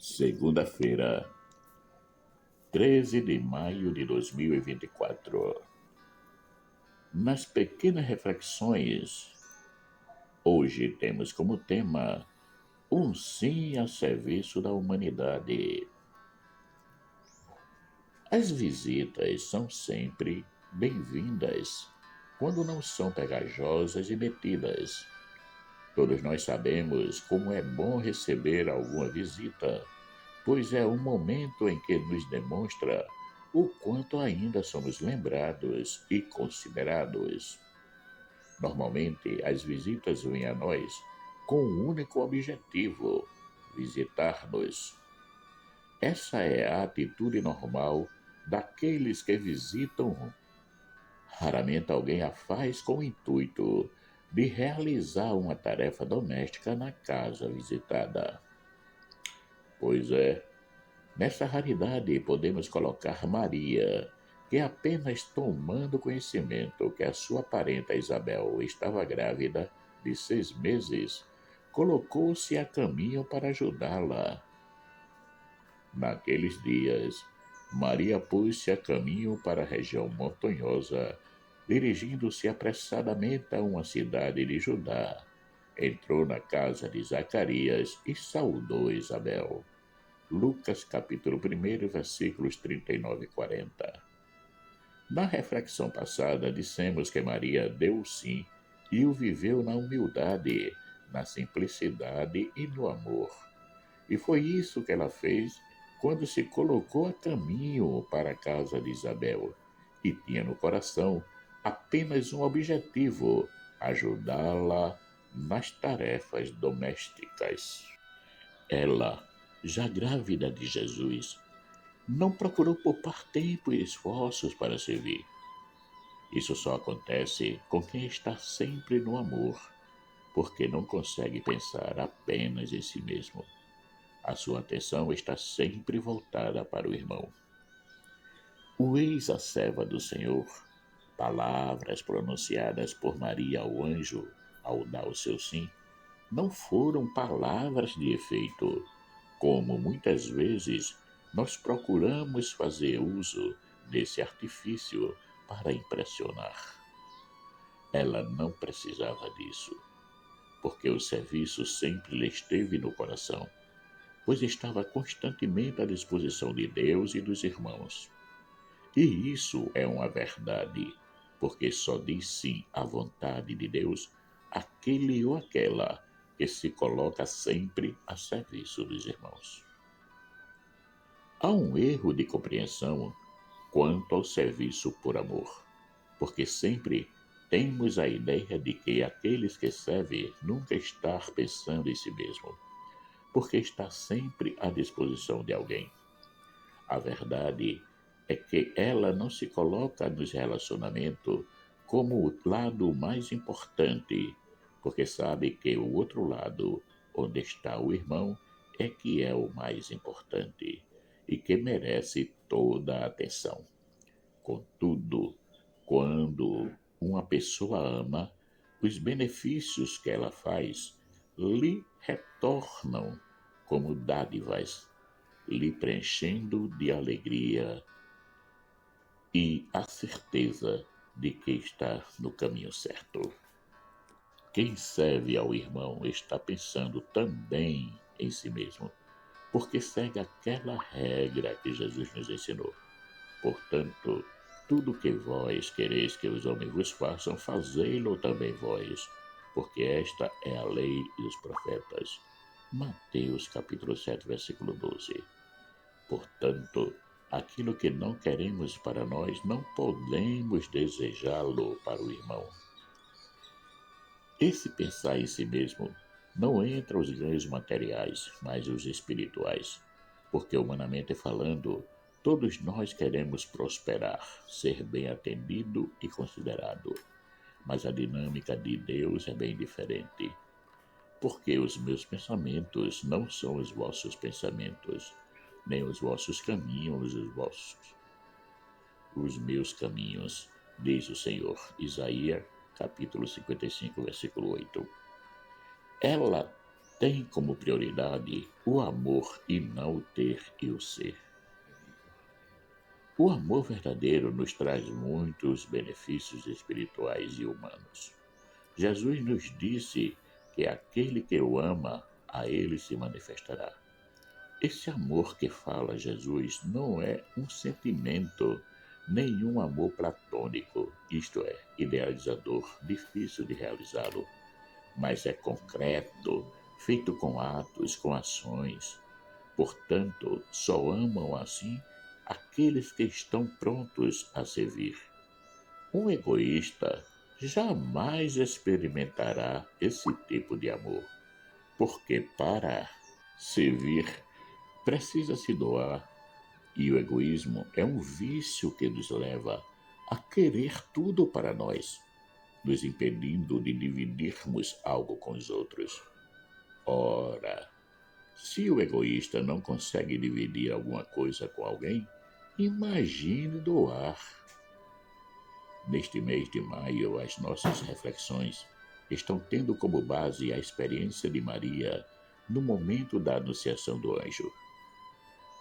Segunda-feira, 13 de maio de 2024. Nas pequenas reflexões, hoje temos como tema um sim a serviço da humanidade. As visitas são sempre bem-vindas, quando não são pegajosas e metidas. Todos nós sabemos como é bom receber alguma visita, pois é um momento em que nos demonstra o quanto ainda somos lembrados e considerados. Normalmente, as visitas vêm a nós com um único objetivo: visitar-nos. Essa é a atitude normal daqueles que visitam. Raramente alguém a faz com o intuito de realizar uma tarefa doméstica na casa visitada. Pois é, nessa raridade podemos colocar Maria, que apenas tomando conhecimento que a sua parenta Isabel estava grávida de 6 meses, colocou-se a caminho para ajudá-la. Naqueles dias, Maria pôs-se a caminho para a região montanhosa, dirigindo-se apressadamente a uma cidade de Judá. Entrou na casa de Zacarias e saudou Isabel. Lucas capítulo 1, versículos 39 e 40. Na reflexão passada, dissemos que Maria deu o sim e o viveu na humildade, na simplicidade e no amor. E foi isso que ela fez quando se colocou a caminho para a casa de Isabel e tinha no coração apenas um objetivo: ajudá-la nas tarefas domésticas. Ela, já grávida de Jesus, não procurou poupar tempo e esforços para servir. Isso só acontece com quem está sempre no amor, porque não consegue pensar apenas em si mesmo. A sua atenção está sempre voltada para o irmão. O eis a serva do Senhor, palavras pronunciadas por Maria ao anjo ao dar o seu sim, não foram palavras de efeito, como muitas vezes nós procuramos fazer uso desse artifício para impressionar. Ela não precisava disso, porque o serviço sempre lhe esteve no coração, pois estava constantemente à disposição de Deus e dos irmãos. E isso é uma verdade, porque só diz sim à vontade de Deus aquele ou aquela que se coloca sempre a serviço dos irmãos. Há um erro de compreensão quanto ao serviço por amor, porque sempre temos a ideia de que aqueles que servem nunca estão pensando em si mesmo, porque está sempre à disposição de alguém. A verdade é que ela não se coloca nos relacionamentos como o lado mais importante, porque sabe que o outro lado, onde está o irmão, é que é o mais importante e que merece toda a atenção. Contudo, quando uma pessoa ama, os benefícios que ela faz lhe retornam como dádivas, lhe preenchendo de alegria e a certeza de que está no caminho certo. Quem serve ao irmão está pensando também em si mesmo, porque segue aquela regra que Jesus nos ensinou. Portanto, tudo que vós quereis que os homens vos façam, fazei-lo também vós, porque esta é a lei e os profetas. Mateus capítulo 7, versículo 12. Portanto, aquilo que não queremos para nós, não podemos desejá-lo para o irmão. Esse pensar em si mesmo não entra os ganhos materiais, mas os espirituais, porque humanamente falando, todos nós queremos prosperar, ser bem atendido e considerado. Mas a dinâmica de Deus é bem diferente, porque os meus pensamentos não são os vossos pensamentos, nem os vossos caminhos os vossos. Os meus caminhos, diz o Senhor. Isaías capítulo 55, versículo 8. Ela tem como prioridade o amor e não o ter e o ser. O amor verdadeiro nos traz muitos benefícios espirituais e humanos. Jesus nos disse que aquele que o ama, a ele se manifestará. Esse amor que fala Jesus não é um sentimento, nenhum amor platônico, isto é, idealizador, difícil de realizá-lo, mas é concreto, feito com atos, com ações. Portanto, só amam assim aqueles que estão prontos a servir. Um egoísta jamais experimentará esse tipo de amor, porque para servir precisa se doar, e o egoísmo é um vício que nos leva a querer tudo para nós, nos impedindo de dividirmos algo com os outros. Ora, se o egoísta não consegue dividir alguma coisa com alguém, imagine doar. Neste mês de maio, as nossas reflexões estão tendo como base a experiência de Maria no momento da anunciação do anjo.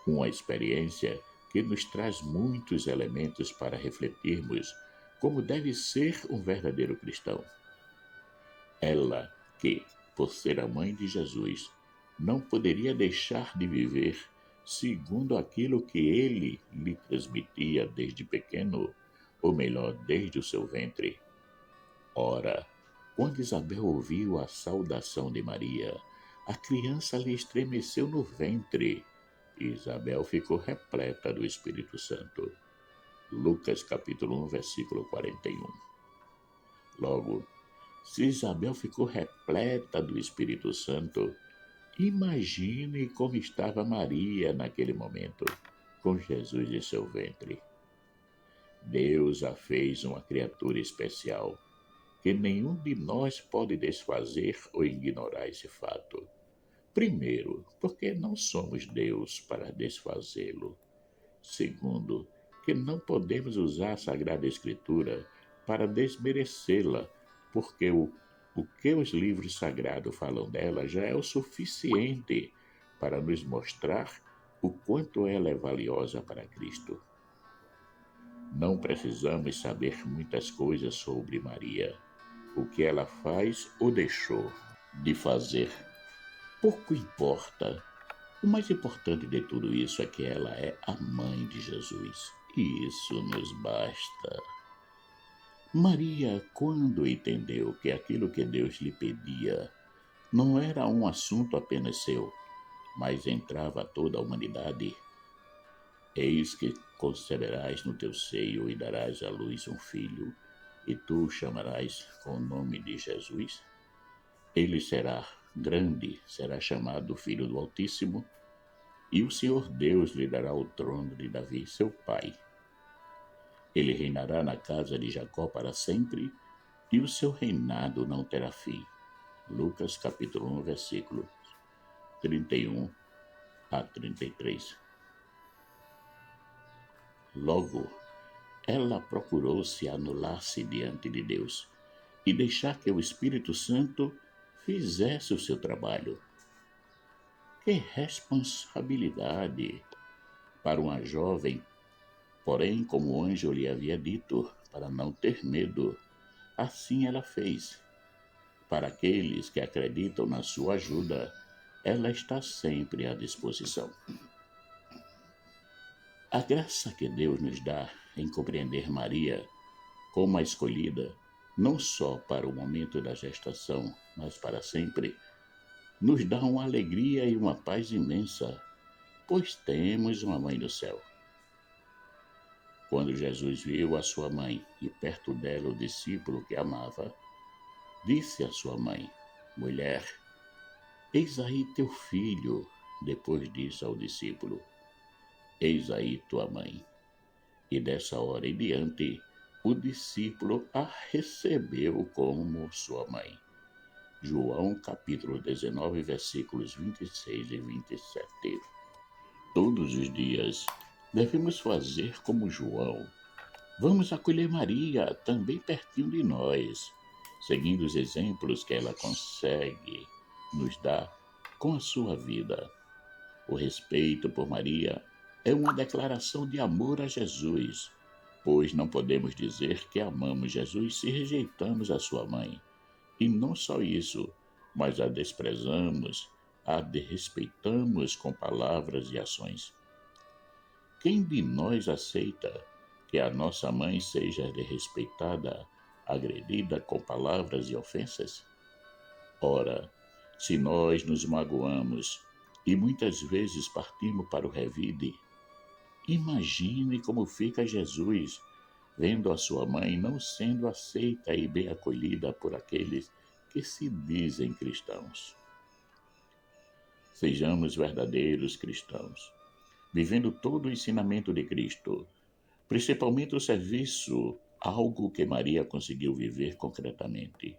Uma experiência que nos traz muitos elementos para refletirmos como deve ser um verdadeiro cristão. Ela que, por ser a mãe de Jesus, não poderia deixar de viver segundo aquilo que ele lhe transmitia desde pequeno, ou melhor, desde o seu ventre. Ora, quando Isabel ouviu a saudação de Maria, a criança lhe estremeceu no ventre. Isabel ficou repleta do Espírito Santo. Lucas capítulo 1, versículo 41. Logo, se Isabel ficou repleta do Espírito Santo, imagine como estava Maria naquele momento, com Jesus em seu ventre. Deus a fez uma criatura especial, que nenhum de nós pode desfazer ou ignorar esse fato. Primeiro, porque não somos Deus para desfazê-lo. Segundo, que não podemos usar a Sagrada Escritura para desmerecê-la, porque o que os livros sagrados falam dela já é o suficiente para nos mostrar o quanto ela é valiosa para Cristo. Não precisamos saber muitas coisas sobre Maria, o que ela faz ou deixou de fazer. Pouco importa. O mais importante de tudo isso é que ela é a mãe de Jesus. E isso nos basta. Maria, quando entendeu que aquilo que Deus lhe pedia não era um assunto apenas seu, mas entrava toda a humanidade, eis que conceberás no teu seio e darás à luz um filho, e tu o chamarás com o nome de Jesus. Ele será grande, será chamado Filho do Altíssimo, e o Senhor Deus lhe dará o trono de Davi, seu pai. Ele reinará na casa de Jacó para sempre, e o seu reinado não terá fim. Lucas capítulo 1, versículo 31 a 33. Logo, ela procurou se anular-se diante de Deus e deixar que o Espírito Santo fizesse o seu trabalho. Que responsabilidade para uma jovem, porém, como o anjo lhe havia dito, para não ter medo, assim ela fez. Para aqueles que acreditam na sua ajuda, ela está sempre à disposição. A graça que Deus nos dá em compreender Maria como a escolhida, não só para o momento da gestação, mas para sempre, nos dá uma alegria e uma paz imensa, pois temos uma mãe no céu. Quando Jesus viu a sua mãe e perto dela o discípulo que amava, disse à sua mãe: Mulher, eis aí teu filho. Depois disse ao discípulo: Eis aí tua mãe. E dessa hora em diante, o discípulo a recebeu como sua mãe. João capítulo 19, versículos 26 e 27. Todos os dias devemos fazer como João. Vamos acolher Maria também pertinho de nós, seguindo os exemplos que ela consegue nos dar com a sua vida. O respeito por Maria é uma declaração de amor a Jesus, pois não podemos dizer que amamos Jesus se rejeitamos a sua mãe. E não só isso, mas a desprezamos, a desrespeitamos com palavras e ações. Quem de nós aceita que a nossa mãe seja desrespeitada, agredida com palavras e ofensas? Ora, se nós nos magoamos e muitas vezes partimos para o revide, imagine como fica Jesus vendo a sua mãe não sendo aceita e bem acolhida por aqueles que se dizem cristãos. Sejamos verdadeiros cristãos, vivendo todo o ensinamento de Cristo, principalmente o serviço, algo que Maria conseguiu viver concretamente.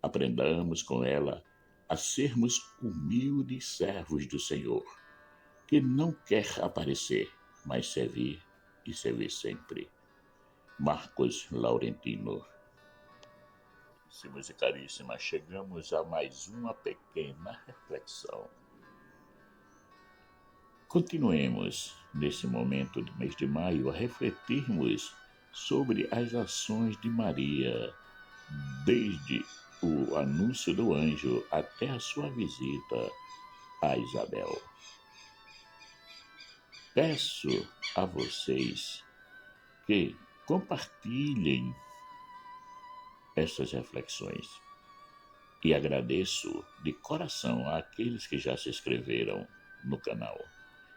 Aprendamos com ela a sermos humildes servos do Senhor, que não quer aparecer, mas servir e servir sempre. Marcos Laurentino. Caríssimos e caríssimas, chegamos a mais uma pequena reflexão. Continuemos, nesse momento do mês de maio, a refletirmos sobre as ações de Maria, desde o anúncio do anjo até a sua visita a Isabel. Peço a vocês que compartilhem essas reflexões e agradeço de coração àqueles que já se inscreveram no canal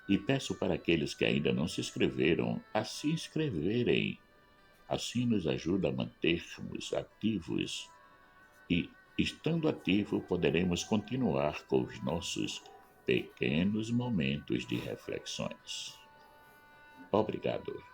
e peço para aqueles que ainda não se inscreveram a se inscreverem. Assim nos ajuda a mantermos ativos e, estando ativo, poderemos continuar com os nossos pequenos momentos de reflexões. Obrigado.